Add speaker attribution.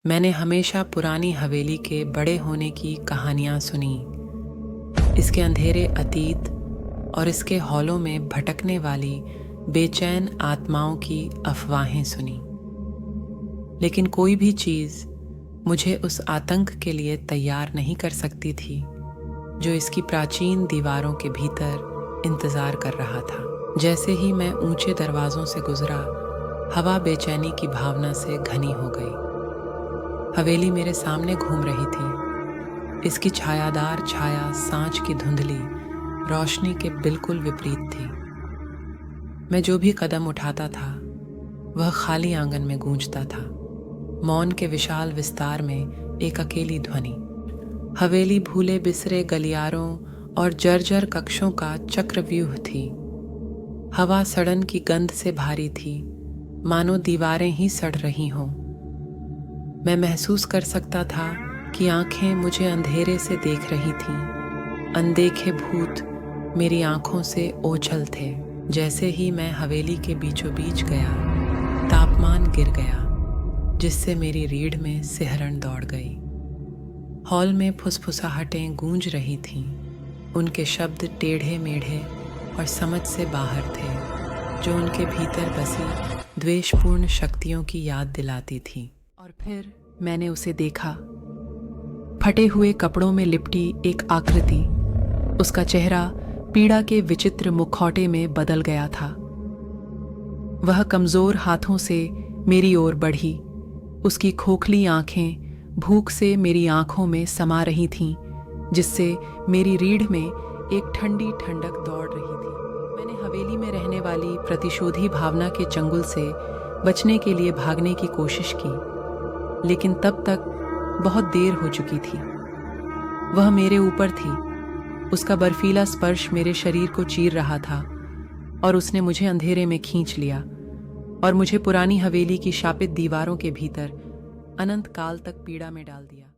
Speaker 1: मैंने हमेशा पुरानी हवेली के बड़े होने की कहानियां सुनी, इसके अंधेरे अतीत और इसके हॉलों में भटकने वाली बेचैन आत्माओं की अफवाहें सुनी। लेकिन कोई भी चीज़ मुझे उस आतंक के लिए तैयार नहीं कर सकती थी जो इसकी प्राचीन दीवारों के भीतर इंतज़ार कर रहा था। जैसे ही मैं ऊंचे दरवाज़ों से गुजरा, हवा बेचैनी की भावना से घनी हो गई। हवेली मेरे सामने घूम रही थी। इसकी छायादार छाया सांझ की धुंधली रोशनी के बिल्कुल विपरीत थी। मैं जो भी कदम उठाता था वह खाली आंगन में गूंजता था, मौन के विशाल विस्तार में एक अकेली ध्वनि। हवेली भूले बिसरे गलियारों और जर्जर कक्षों का चक्रव्यूह थी। हवा सड़न की गंध से भारी थी, मानो दीवारें ही सड़ रही हों। मैं महसूस कर सकता था कि आंखें मुझे अंधेरे से देख रही थीं। अनदेखे भूत मेरी आंखों से ओझल थे। जैसे ही मैं हवेली के बीचों बीच गया, तापमान गिर गया, जिससे मेरी रीढ़ में सिहरन दौड़ गई। हॉल में फुसफुसाहटें गूंज रही थीं। उनके शब्द टेढ़े मेढ़े और समझ से बाहर थे, जो उनके भीतर बसी द्वेषपूर्ण शक्तियों की याद दिलाती थी। और फिर मैंने उसे देखा, फटे हुए कपड़ों में लिपटी एक आकृति। उसका चेहरा पीड़ा के विचित्र मुखौटे में बदल गया था। वह कमजोर हाथों से मेरी ओर बढ़ी। उसकी खोखली आंखें भूख से मेरी आंखों में समा रही थीं, जिससे मेरी रीढ़ में एक ठंडी ठंडक दौड़ रही थी। मैंने हवेली में रहने वाली प्रतिशोधी भावना के चंगुल से बचने के लिए भागने की कोशिश की, लेकिन तब तक बहुत देर हो चुकी थी। वह मेरे ऊपर थी। उसका बर्फीला स्पर्श मेरे शरीर को चीर रहा था और उसने मुझे अंधेरे में खींच लिया और मुझे पुरानी हवेली की शापित दीवारों के भीतर अनंत काल तक पीड़ा में डाल दिया।